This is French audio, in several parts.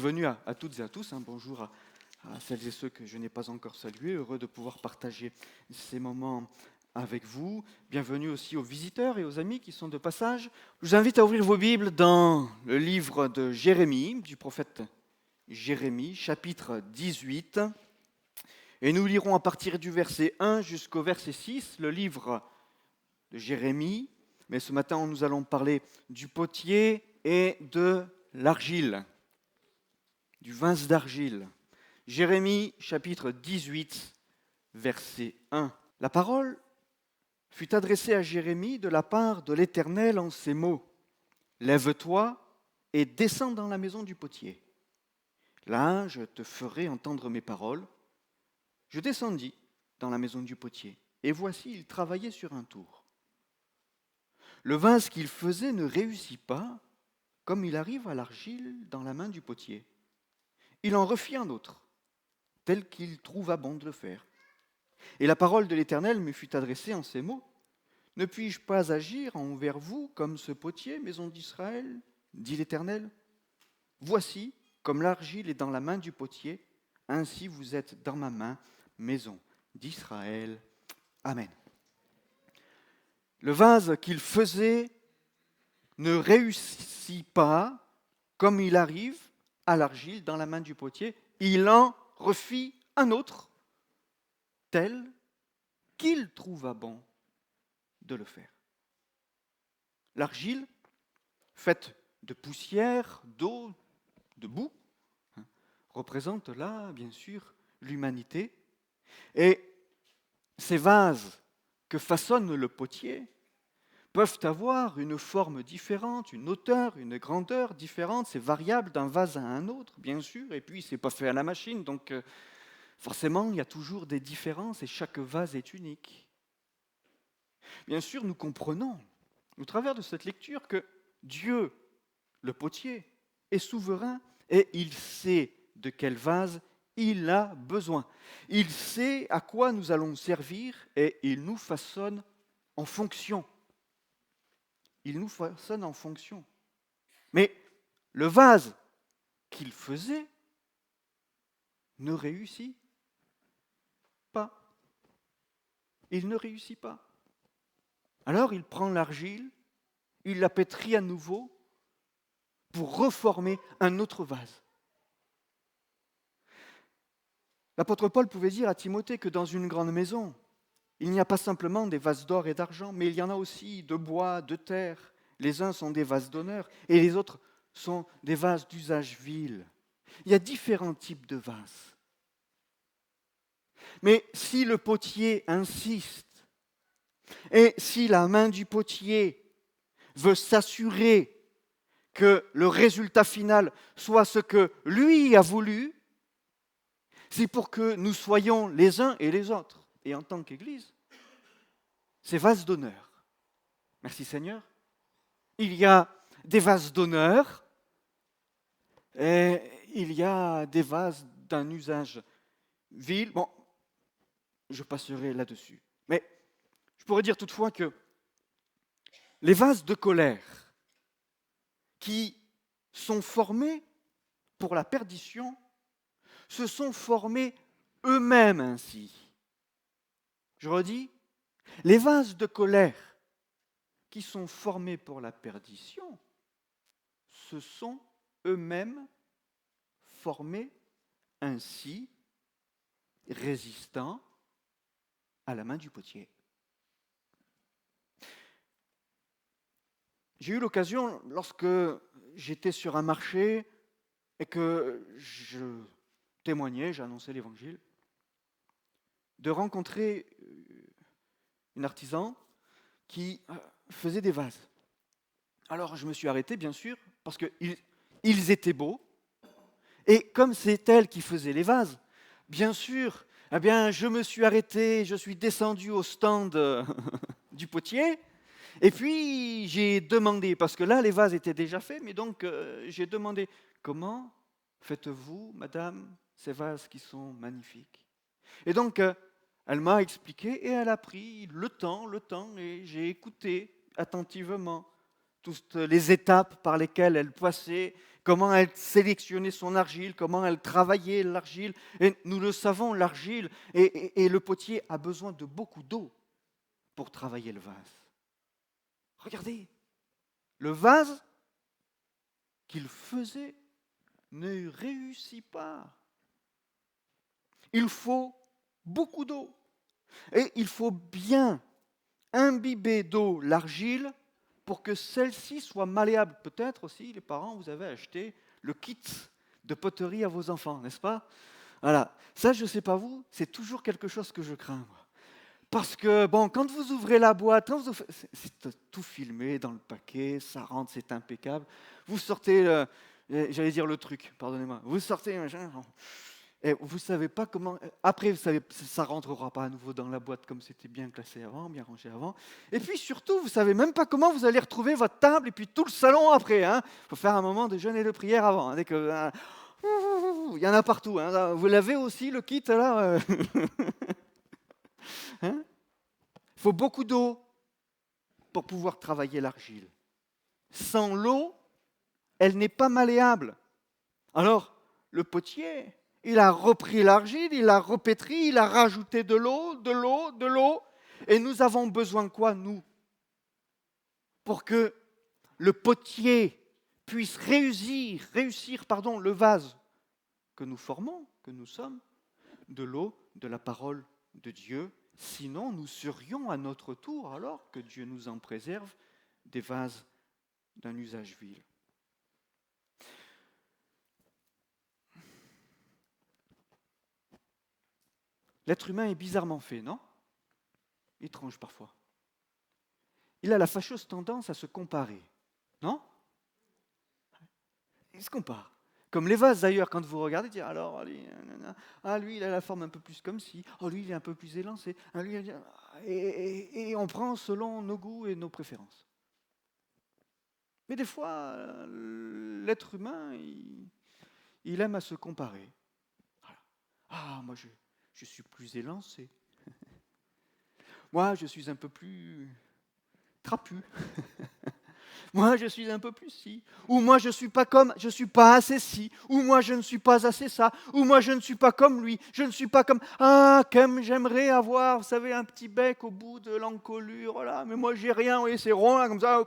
Bienvenue à toutes et à tous. Bonjour à celles et ceux que je n'ai pas encore salués. Heureux de pouvoir partager ces moments avec vous. Bienvenue aussi aux visiteurs et aux amis qui sont de passage. Je vous invite à ouvrir vos Bibles dans le livre de Jérémie, du prophète Jérémie, chapitre 18. Et nous lirons à partir du verset 1 jusqu'au verset 6, le livre de Jérémie. Mais ce matin, nous allons parler du potier et de l'argile, du vase d'argile. Jérémie, chapitre 18, verset 1. La parole fut adressée à Jérémie de la part de l'Éternel en ces mots. Lève-toi et descends dans la maison du potier. Là, je te ferai entendre mes paroles. Je descendis dans la maison du potier, et voici, il travaillait sur un tour. Le vase qu'il faisait ne réussit pas, comme il arrive à l'argile dans la main du potier. Il en refit un autre, tel qu'il trouva bon de le faire. Et la parole de l'Éternel me fut adressée en ces mots. Ne puis-je pas agir envers vous comme ce potier, maison d'Israël, dit l'Éternel? Voici, comme l'argile est dans la main du potier, ainsi vous êtes dans ma main, maison d'Israël. Amen. Le vase qu'il faisait ne réussit pas, comme il arrive à l'argile dans la main du potier. Il en refit un autre, tel qu'il trouva bon de le faire. L'argile, faite de poussière, d'eau, de boue, représente là, bien sûr, l'humanité. Et ces vases que façonne le potier peuvent avoir une forme différente, une hauteur, une grandeur différente. C'est variable d'un vase à un autre, bien sûr. Et puis, ce n'est pas fait à la machine, donc forcément, il y a toujours des différences et chaque vase est unique. Bien sûr, nous comprenons, au travers de cette lecture, que Dieu, le potier, est souverain et il sait de quel vase il a besoin. Il sait à quoi nous allons servir et il nous façonne en fonction. Il nous façonne en fonction. Mais le vase qu'il faisait ne réussit pas. Il ne réussit pas. Alors il prend l'argile, il la pétrit à nouveau pour reformer un autre vase. L'apôtre Paul pouvait dire à Timothée que dans une grande maison, il n'y a pas simplement des vases d'or et d'argent, mais il y en a aussi de bois, de terre. Les uns sont des vases d'honneur et les autres sont des vases d'usage vil. Il y a différents types de vases. Mais si le potier insiste et si la main du potier veut s'assurer que le résultat final soit ce que lui a voulu, c'est pour que nous soyons les uns et les autres. Et en tant qu'Église, ces vases d'honneur. Merci Seigneur. Il y a des vases d'honneur et il y a des vases d'un usage vil. Bon, je passerai là-dessus. Mais je pourrais dire toutefois que les vases de colère qui sont formés pour la perdition se sont formés eux-mêmes ainsi. Je redis, les vases de colère qui sont formés pour la perdition se sont eux-mêmes formés ainsi, résistants à la main du potier. J'ai eu l'occasion, lorsque j'étais sur un marché et que je témoignais, j'annonçais l'évangile, de rencontrer un artisan qui faisait des vases. Alors je me suis arrêté, bien sûr, parce qu'ils étaient beaux. Et comme c'est elle qui faisait les vases, bien sûr, eh bien, je me suis arrêté, je suis descendu au stand du potier. Et puis j'ai demandé, parce que là les vases étaient déjà faits, mais donc j'ai demandé, comment faites-vous, madame, ces vases qui sont magnifiques? Et donc elle m'a expliqué et elle a pris le temps, et j'ai écouté attentivement toutes les étapes par lesquelles elle passait, comment elle sélectionnait son argile, comment elle travaillait l'argile. Et nous le savons, l'argile et le potier a besoin de beaucoup d'eau pour travailler le vase. Regardez, le vase qu'il faisait ne réussit pas. Il faut beaucoup d'eau. Et il faut bien imbiber d'eau l'argile pour que celle-ci soit malléable. Peut-être aussi, les parents, vous avez acheté le kit de poterie à vos enfants, n'est-ce pas? Voilà. Ça, je ne sais pas vous, c'est toujours quelque chose que je crains, moi. Parce que, bon, quand vous ouvrez la boîte, c'est tout filmé dans le paquet, ça rentre, c'est impeccable. Vous sortez, j'allais dire le truc, pardonnez-moi. Vous sortez, machin, et vous ne savez pas comment. Après, vous savez, ça ne rentrera pas à nouveau dans la boîte comme c'était bien classé avant, bien rangé avant. Et puis surtout, vous ne savez même pas comment vous allez retrouver votre table et puis tout le salon après. Il faut faire un moment de jeûne et de prière avant. Dès que, il y en a partout. Vous l'avez aussi, le kit, là. Il faut beaucoup d'eau pour pouvoir travailler l'argile. Sans l'eau, elle n'est pas malléable. Alors, le potier, il a repris l'argile, il a repétri, il a rajouté de l'eau, de l'eau, de l'eau. Et nous avons besoin de quoi, nous? Pour que le potier puisse réussir le vase que nous formons, que nous sommes, de l'eau, de la parole de Dieu. Sinon, nous serions à notre tour, alors que Dieu nous en préserve, des vases d'un usage vil. L'être humain est bizarrement fait, non? Étrange parfois. Il a la fâcheuse tendance à se comparer, non? Il se compare. Comme les vases d'ailleurs, quand vous regardez, dire alors, lui, il a la forme un peu plus comme ci, lui, il est un peu plus élancé, et on prend selon nos goûts et nos préférences. Mais des fois, l'être humain, il aime à se comparer. Voilà. Moi, je suis plus élancé. Moi, je suis un peu plus trapu. Moi, je suis un peu plus ci. Ou moi, je ne suis pas assez ci. Ou moi, je ne suis pas assez ça. Ou moi, je ne suis pas comme lui. Je ne suis pas comme... comme j'aimerais avoir, vous savez, un petit bec au bout de l'encolure. Voilà. Mais moi, j'ai rien. Vous voyez, c'est rond, là, comme ça.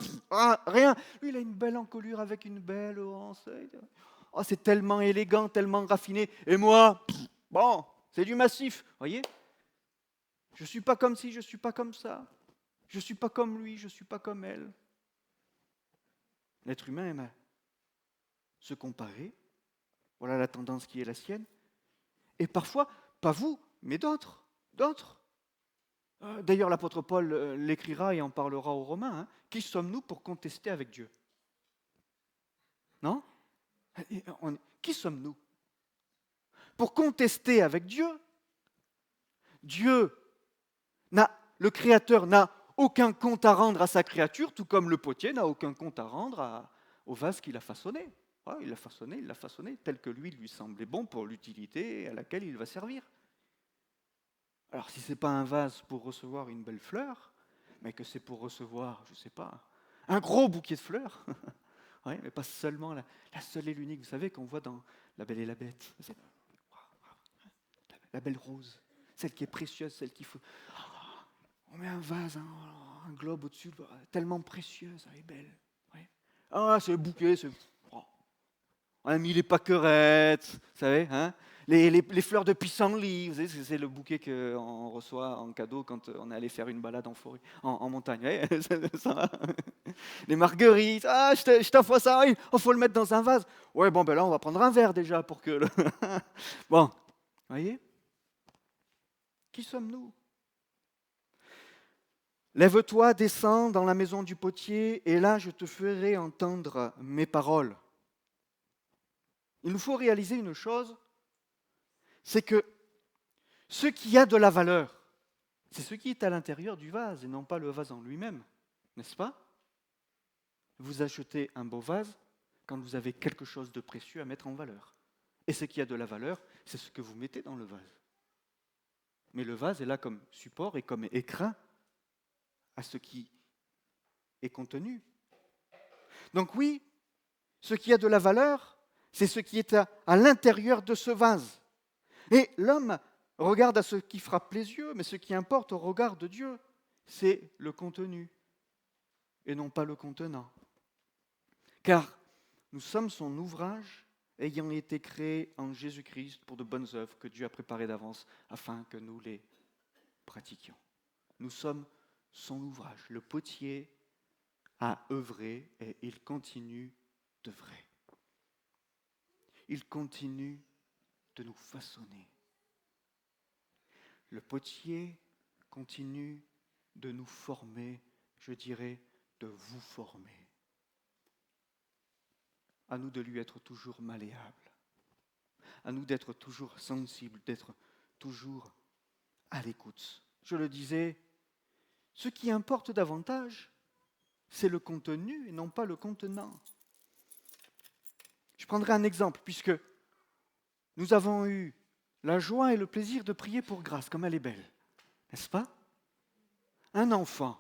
Rien. Lui, il a une belle encolure avec une belle anse. C'est tellement élégant, tellement raffiné. Et moi, bon, c'est du massif. Vous voyez? Je ne suis pas comme ci, je ne suis pas comme ça. Je ne suis pas comme lui, je ne suis pas comme elle. L'être humain aime se comparer. Voilà la tendance qui est la sienne. Et parfois, pas vous, mais d'autres. D'ailleurs, l'apôtre Paul l'écrira et en parlera aux Romains. Qui sommes-nous pour contester avec Dieu? Non? Qui sommes-nous pour contester avec Dieu? Le Créateur n'a aucun compte à rendre à sa créature, tout comme le potier n'a aucun compte à rendre au vase qu'il a façonné. Il l'a façonné tel que lui semblait bon pour l'utilité à laquelle il va servir. Alors si ce n'est pas un vase pour recevoir une belle fleur, mais que c'est pour recevoir, je ne sais pas, un gros bouquet de fleurs, mais pas seulement la seule et l'unique, vous savez, qu'on voit dans La Belle et la Bête, la belle rose, celle qui est précieuse, celle qu'il faut... On met un vase, un globe au-dessus, tellement précieuse, elle est belle. C'est le bouquet, on a mis les pâquerettes, vous savez, les fleurs de pissenlit, vous savez, c'est le bouquet qu'on reçoit en cadeau quand on est allé faire une balade en forêt, en montagne. Ça, les marguerites, je t'envoie ça, il faut le mettre dans un vase. Là, on va prendre un verre déjà pour que... Bon, vous voyez? Qui sommes-nous? Lève-toi, descends dans la maison du potier, et là je te ferai entendre mes paroles. Il nous faut réaliser une chose, c'est que ce qui a de la valeur, c'est ce qui est à l'intérieur du vase, et non pas le vase en lui-même, n'est-ce pas? Vous achetez un beau vase quand vous avez quelque chose de précieux à mettre en valeur. Et ce qui a de la valeur, c'est ce que vous mettez dans le vase. Mais le vase est là comme support et comme écrin à ce qui est contenu. Donc oui, ce qui a de la valeur, c'est ce qui est à l'intérieur de ce vase. Et l'homme regarde à ce qui frappe les yeux, mais ce qui importe au regard de Dieu, c'est le contenu et non pas le contenant. Car nous sommes son ouvrage ayant été créé en Jésus-Christ pour de bonnes œuvres que Dieu a préparées d'avance afin que nous les pratiquions. Nous sommes son ouvrage. Le potier a œuvré et il continue d'œuvrer. Il continue de nous façonner. Le potier continue de nous former, je dirais, de vous former. À nous de lui être toujours malléable. À nous d'être toujours sensibles, d'être toujours à l'écoute. Je le disais, ce qui importe davantage, c'est le contenu et non pas le contenant. Je prendrai un exemple, puisque nous avons eu la joie et le plaisir de prier pour Grâce, comme elle est belle, n'est-ce pas? Un enfant.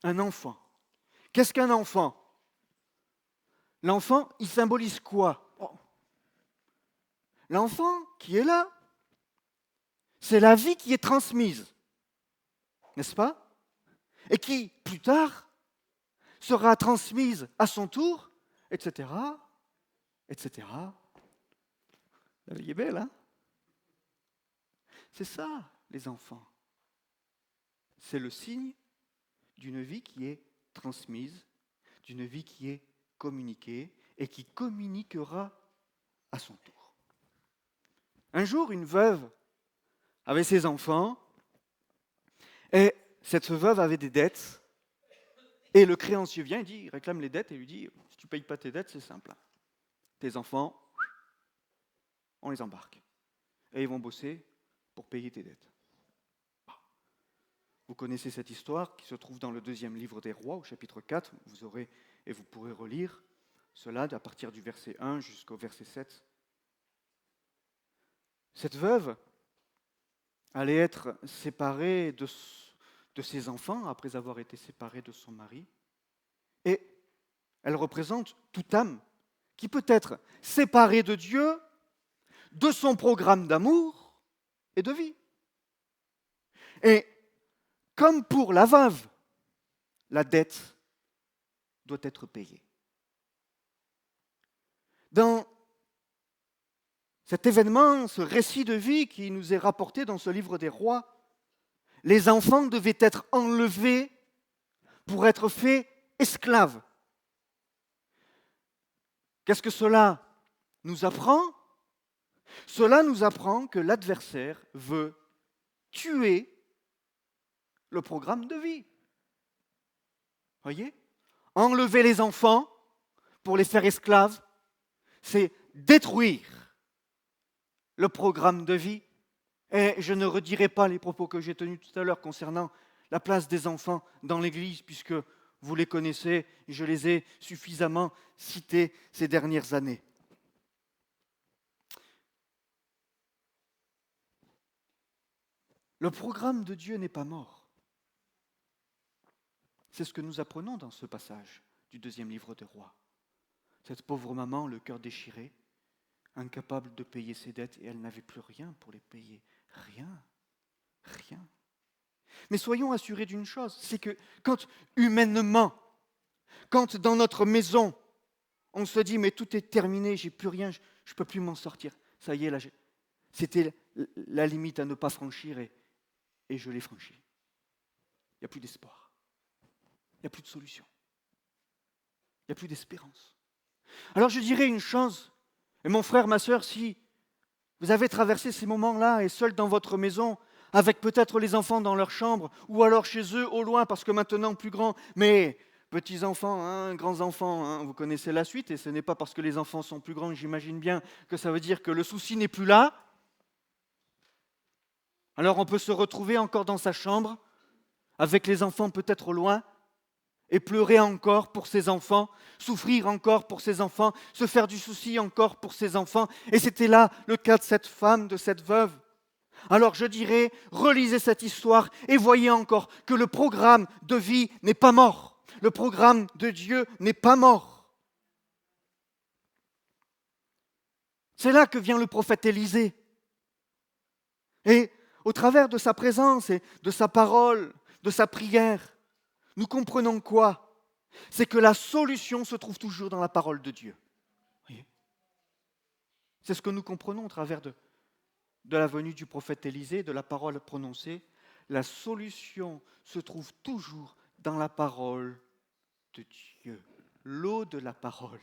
Un enfant. Qu'est-ce qu'un enfant? L'enfant, il symbolise quoi? L'enfant qui est là, c'est la vie qui est transmise, n'est-ce pas? Et qui, plus tard, sera transmise à son tour, etc., etc. La vie est belle, hein? C'est ça, les enfants. C'est le signe d'une vie qui est transmise, d'une vie qui est communiquée et qui communiquera à son tour. Un jour, une veuve avait ses enfants et cette veuve avait des dettes et le créancier vient et dit, il réclame les dettes et lui dit, si tu ne payes pas tes dettes, c'est simple. Tes enfants, on les embarque et ils vont bosser pour payer tes dettes. Vous connaissez cette histoire qui se trouve dans le 2e livre des Rois, au chapitre 4. Vous aurez et vous pourrez relire cela à partir du verset 1 jusqu'au verset 7. Cette veuve allait être séparée de ses enfants après avoir été séparée de son mari. Et elle représente toute âme qui peut être séparée de Dieu, de son programme d'amour et de vie. Et comme pour la veuve, la dette doit être payée. Dans cet événement, ce récit de vie qui nous est rapporté dans ce livre des Rois, les enfants devaient être enlevés pour être faits esclaves. Qu'est-ce que cela nous apprend? Cela nous apprend que l'adversaire veut tuer le programme de vie. Voyez? Enlever les enfants pour les faire esclaves, c'est détruire le programme de vie. Et je ne redirai pas les propos que j'ai tenus tout à l'heure concernant la place des enfants dans l'Église, puisque vous les connaissez, je les ai suffisamment cités ces dernières années. Le programme de Dieu n'est pas mort. C'est ce que nous apprenons dans ce passage du 2e livre des Rois. Cette pauvre maman, le cœur déchiré, incapable de payer ses dettes, et elle n'avait plus rien pour les payer. Rien. Mais soyons assurés d'une chose, c'est que quand humainement, quand dans notre maison, on se dit, mais tout est terminé, j'ai plus rien, je ne peux plus m'en sortir. Ça y est, là, c'était la limite à ne pas franchir et je l'ai franchi. Il n'y a plus d'espoir. Il n'y a plus de solution. Il n'y a plus d'espérance. Alors je dirais une chose, et mon frère, ma sœur, si vous avez traversé ces moments-là et seul dans votre maison, avec peut-être les enfants dans leur chambre, ou alors chez eux au loin, parce que maintenant plus grands, mais petits-enfants, grands-enfants, vous connaissez la suite, et ce n'est pas parce que les enfants sont plus grands, j'imagine bien, que ça veut dire que le souci n'est plus là. Alors on peut se retrouver encore dans sa chambre, avec les enfants peut-être au loin, et pleurer encore pour ses enfants, souffrir encore pour ses enfants, se faire du souci encore pour ses enfants. Et c'était là le cas de cette femme, de cette veuve. Alors je dirais, relisez cette histoire et voyez encore que le programme de vie n'est pas mort. Le programme de Dieu n'est pas mort. C'est là que vient le prophète Élisée. Et au travers de sa présence et de sa parole, de sa prière, nous comprenons quoi? C'est que la solution se trouve toujours dans la parole de Dieu. Voyez. C'est ce que nous comprenons au travers de la venue du prophète Élisée, de la parole prononcée. La solution se trouve toujours dans la parole de Dieu, l'eau de la parole,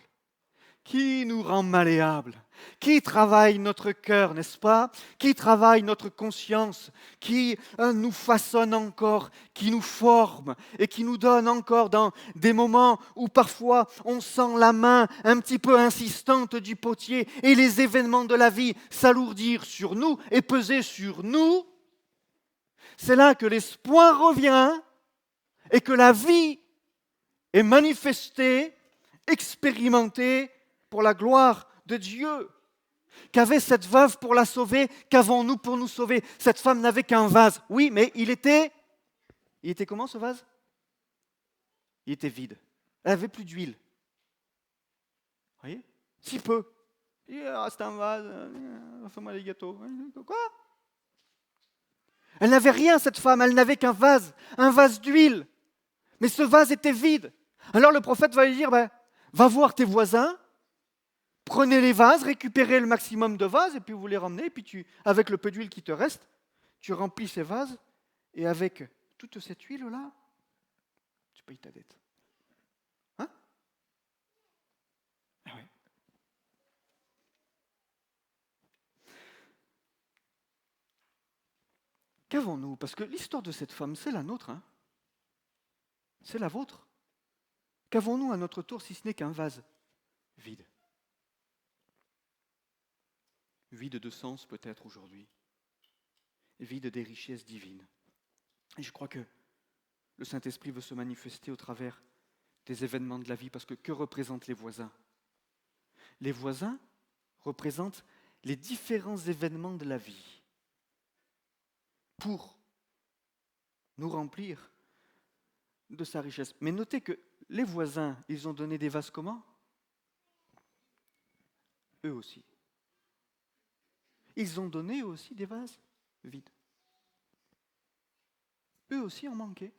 qui nous rend malléables, qui travaille notre cœur, n'est-ce pas? Qui travaille notre conscience, qui nous façonne encore, qui nous forme et qui nous donne encore dans des moments où parfois on sent la main un petit peu insistante du potier et les événements de la vie s'alourdir sur nous et peser sur nous. C'est là que l'espoir revient et que la vie est manifestée, expérimentée pour la gloire de Dieu. Qu'avait cette veuve pour la sauver? Qu'avons-nous pour nous sauver? Cette femme n'avait qu'un vase. Oui, mais il était comment ce vase? Il était vide. Elle n'avait plus d'huile. Vous voyez? Si peu. C'est un vase, fais-moi des gâteaux. Quoi? Elle n'avait rien, cette femme, elle n'avait qu'un vase d'huile. Mais ce vase était vide. Alors le prophète va lui dire, va voir tes voisins, prenez les vases, récupérez le maximum de vases, et puis vous les ramenez, et puis avec le peu d'huile qui te reste, tu remplis ces vases, et avec toute cette huile-là, tu payes ta dette. Hein? Ah ouais. Qu'avons-nous? Parce que l'histoire de cette femme, c'est la nôtre. Hein? C'est la vôtre. Qu'avons-nous à notre tour si ce n'est qu'un vase vide? Vide de sens peut-être aujourd'hui. Vide des richesses divines. Et je crois que le Saint-Esprit veut se manifester au travers des événements de la vie, parce que représentent les voisins? Les voisins représentent les différents événements de la vie pour nous remplir de sa richesse. Mais notez que les voisins, ils ont donné des vases comment? Eux aussi. Ils ont donné aussi des vases vides. Eux aussi en manquaient.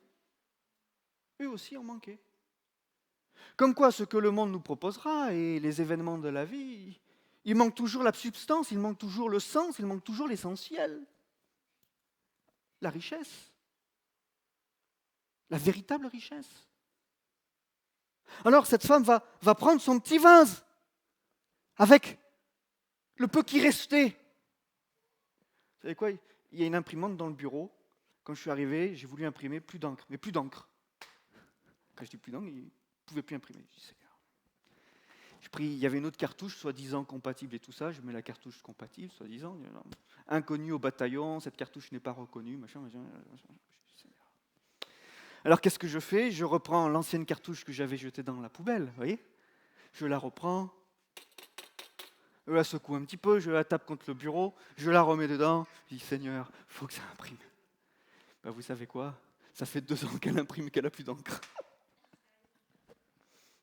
Eux aussi en manquaient. Comme quoi, ce que le monde nous proposera et les événements de la vie, il manque toujours la substance, il manque toujours le sens, il manque toujours l'essentiel. La richesse. La véritable richesse. Alors cette femme va prendre son petit vase avec le peu qui restait. Vous savez quoi? Il y a une imprimante dans le bureau. Quand je suis arrivé, j'ai voulu imprimer plus d'encre. Mais plus d'encre. Quand je dis plus d'encre, il ne pouvait plus imprimer. Je dis, Seigneur. Il y avait une autre cartouche, soi-disant compatible et tout ça. Je mets la cartouche compatible, soi-disant. Inconnue au bataillon, cette cartouche n'est pas reconnue. Machin. Alors qu'est-ce que je fais? Je reprends l'ancienne cartouche que j'avais jetée dans la poubelle. Vous voyez? Je la reprends. Je la secoue un petit peu, je la tape contre le bureau, je la remets dedans, je dis Seigneur, il faut que ça imprime. Vous savez quoi? Ça fait 2 ans qu'elle imprime et qu'elle n'a plus d'encre.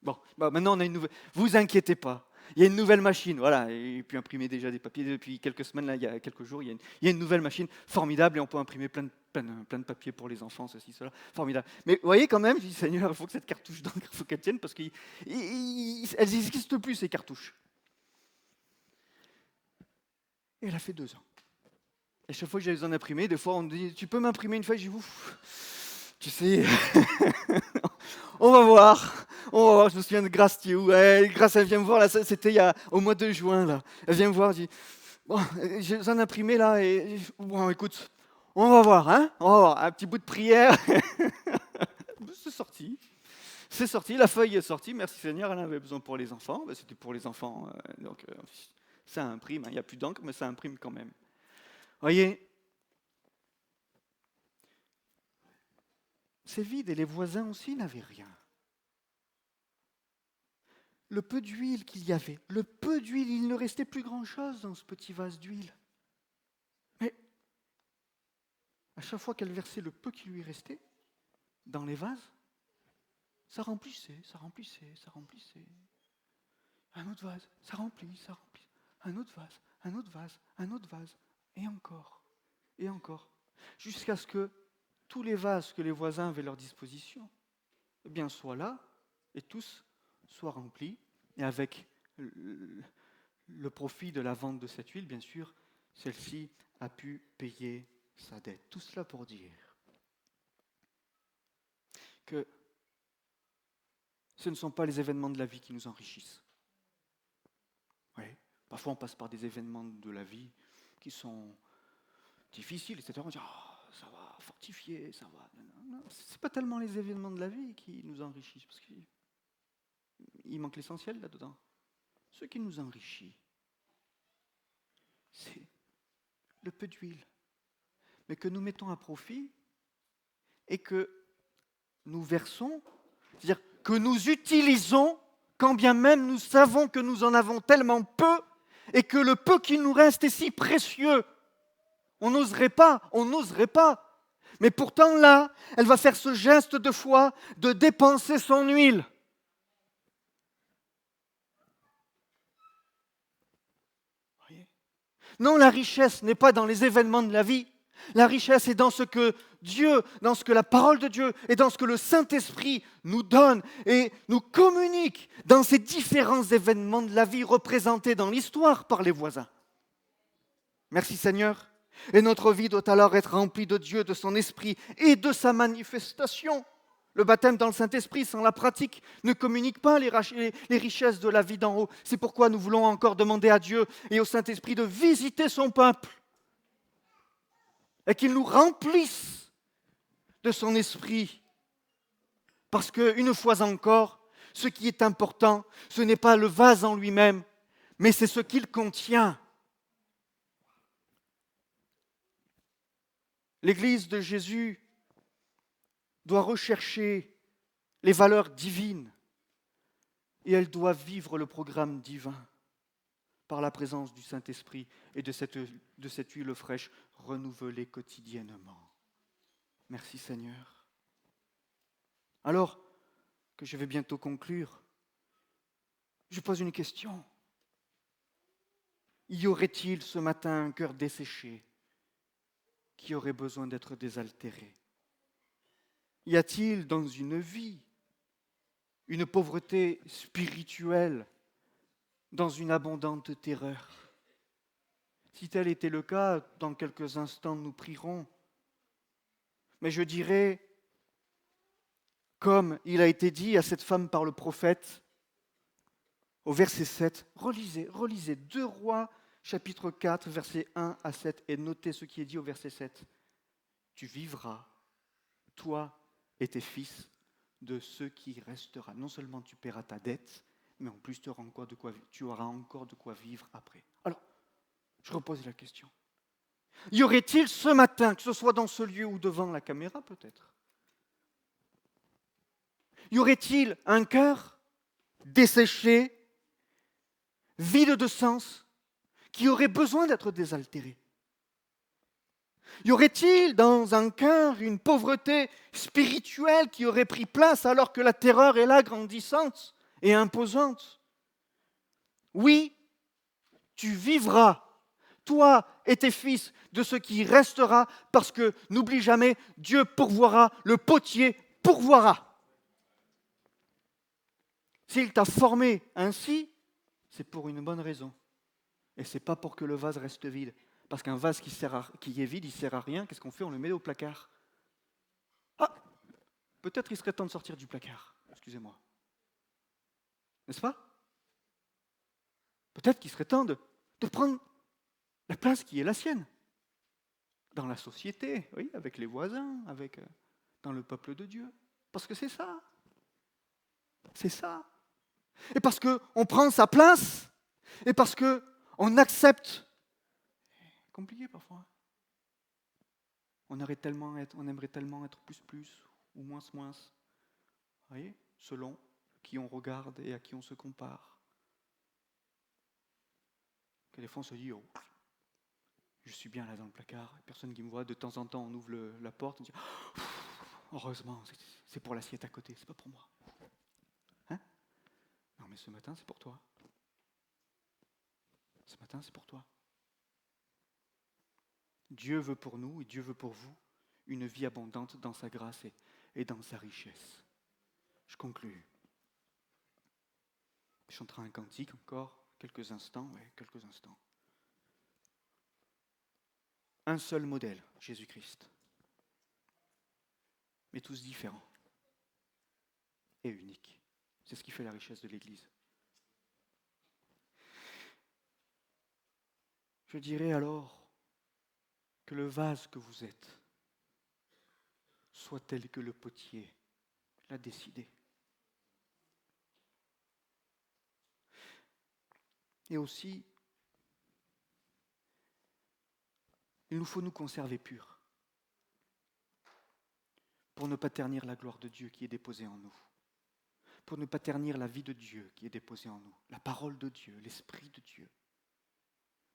Bon, maintenant on a une nouvelle. Vous inquiétez pas, il y a une nouvelle machine, voilà, et puis imprimer déjà des papiers depuis quelques semaines, là, il y a quelques jours, il y a une nouvelle machine formidable et on peut imprimer plein de papiers pour les enfants, ceci, cela, formidable. Mais vous voyez quand même, je dis Seigneur, il faut que cette cartouche d'encre, il faut qu'elle tienne parce qu'elles n'existent plus ces cartouches. Et elle a fait 2 ans. Et chaque fois que j'ai besoin d'imprimer, des fois on me dit, tu peux m'imprimer une fois? Je dis, ouf, tu sais, on va voir, je me souviens de Grace qui est où? Grace, elle vient me voir, là, c'était au mois de juin, là. Elle vient me voir, elle dit, bon, j'ai besoin d'imprimer là, et bon, écoute, on va voir, un petit bout de prière. C'est sorti, la feuille est sortie, merci Seigneur, elle en avait besoin pour les enfants, c'était pour les enfants, donc ça imprime, il n'y a plus d'encre, mais ça imprime quand même. Voyez, c'est vide et les voisins aussi n'avaient rien. Le peu d'huile qu'il y avait, il ne restait plus grand-chose dans ce petit vase d'huile. Mais à chaque fois qu'elle versait le peu qui lui restait dans les vases, ça remplissait, ça remplissait, ça remplissait. Un autre vase, ça remplit, ça remplit. Un autre vase, un autre vase, un autre vase. Et encore. Jusqu'à ce que tous les vases que les voisins avaient à leur disposition, eh bien, soient là et tous soient remplis. Et avec le profit de la vente de cette huile, bien sûr, celle-ci a pu payer sa dette. Tout cela pour dire que ce ne sont pas les événements de la vie qui nous enrichissent. Oui, parfois on passe par des événements de la vie qui sont difficiles, etc. On dit oh, ça va fortifier, ça va. Non, ce n'est pas tellement les événements de la vie qui nous enrichissent, parce qu'il manque l'essentiel là-dedans. Ce qui nous enrichit, c'est le peu d'huile, mais que nous mettons à profit et que nous versons, c'est-à-dire que nous utilisons, quand bien même nous savons que nous en avons tellement peu et que le peu qui nous reste est si précieux. On n'oserait pas. Mais pourtant là, elle va faire ce geste de foi de dépenser son huile. Voyez ? Non, la richesse n'est pas dans les événements de la vie. La richesse est dans ce que Dieu, dans ce que la parole de Dieu et dans ce que le Saint-Esprit nous donne et nous communique dans ces différents événements de la vie représentés dans l'histoire par les voisins. Merci Seigneur. Et notre vie doit alors être remplie de Dieu, de son Esprit et de sa manifestation. Le baptême dans le Saint-Esprit sans la pratique ne communique pas les richesses de la vie d'en haut. C'est pourquoi nous voulons encore demander à Dieu et au Saint-Esprit de visiter son peuple et qu'il nous remplisse de son esprit. Parce qu'une fois encore, ce qui est important, ce n'est pas le vase en lui-même, mais c'est ce qu'il contient. L'Église de Jésus doit rechercher les valeurs divines et elle doit vivre le programme divin par la présence du Saint-Esprit et de cette huile fraîche renouvelée quotidiennement. Merci Seigneur. Alors que je vais bientôt conclure, je pose une question. Y aurait-il ce matin un cœur desséché qui aurait besoin d'être désaltéré? Y a-t-il dans une vie une pauvreté spirituelle dans une abondante terreur? Si tel était le cas, dans quelques instants nous prierons. Mais je dirais, comme il a été dit à cette femme par le prophète, au verset 7, relisez 2 Rois, chapitre 4, versets 1 à 7, et notez ce qui est dit au verset 7. Tu vivras, toi et tes fils, de ce qui restera. Non seulement tu paieras ta dette, mais en plus tu auras encore de quoi vivre après. Alors, je repose la question. Y aurait-il ce matin, que ce soit dans ce lieu ou devant la caméra peut-être, y aurait-il un cœur desséché, vide de sens, qui aurait besoin d'être désaltéré? Y aurait-il dans un cœur une pauvreté spirituelle qui aurait pris place alors que la terreur est là grandissante et imposante? Oui, tu vivras, toi et tes fils, de ce qui restera, parce que, n'oublie jamais, Dieu pourvoira, le potier pourvoira. S'il t'a formé ainsi, c'est pour une bonne raison. Et ce n'est pas pour que le vase reste vide. Parce qu'un vase qui est vide, il ne sert à rien. Qu'est-ce qu'on fait? On le met au placard. Ah, peut-être il serait temps de sortir du placard. Excusez-moi. N'est-ce pas? Peut-être qu'il serait temps de prendre la place qui est la sienne. Dans la société, oui, avec les voisins, dans le peuple de Dieu. Parce que c'est ça. C'est ça. Et parce qu'on prend sa place, et parce qu'on accepte. C'est compliqué parfois. On aimerait tellement être plus, ou moins. Vous voyez, selon qui on regarde et à qui on se compare. Que des fois on se dit, oh, je suis bien là dans le placard, personne qui me voit, de temps en temps on ouvre la porte, on dit, heureusement, c'est pour l'assiette à côté, c'est pas pour moi. ce matin, c'est pour toi. Ce matin, c'est pour toi. Dieu veut pour nous et Dieu veut pour vous une vie abondante dans sa grâce et dans sa richesse. Je conclus. Je chanterai un cantique encore, quelques instants. Un seul modèle, Jésus-Christ. Mais tous différents et uniques. C'est ce qui fait la richesse de l'Église. Je dirais alors que le vase que vous êtes soit tel que le potier l'a décidé. Et aussi, il nous faut nous conserver purs pour ne pas ternir la gloire de Dieu qui est déposée en nous, pour ne pas ternir la vie de Dieu qui est déposée en nous, la parole de Dieu, l'Esprit de Dieu,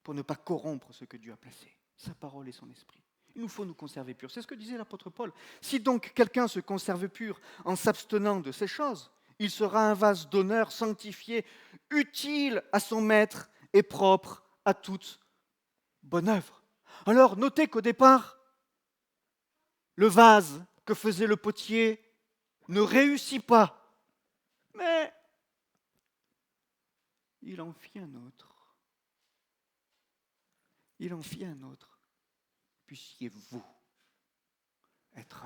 pour ne pas corrompre ce que Dieu a placé, sa parole et son esprit. Il nous faut nous conserver purs. C'est ce que disait l'apôtre Paul. Si donc quelqu'un se conserve pur en s'abstenant de ces choses, il sera un vase d'honneur sanctifié, utile à son maître et propre à toute bonne œuvre. Alors, notez qu'au départ, le vase que faisait le potier ne réussit pas, mais il en fit un autre. Il en fit un autre. Puissiez-vous être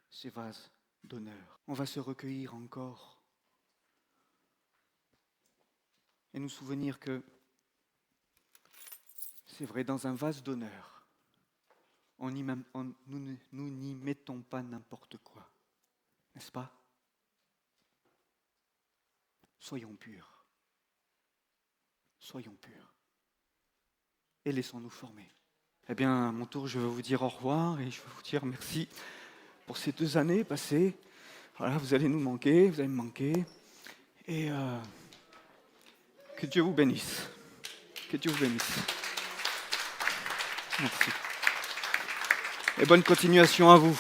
ces vases d'honneur. On va se recueillir encore et nous souvenir que c'est vrai, dans un vase d'honneur, nous n'y mettons pas n'importe quoi, n'est-ce pas? Soyons purs. Soyons purs. Et laissons-nous former. Eh bien, à mon tour, je vais vous dire au revoir et je vais vous dire merci pour ces 2 années passées. Voilà, vous allez nous manquer, vous allez me manquer. Et que Dieu vous bénisse. Que Dieu vous bénisse. Merci. Et bonne continuation à vous.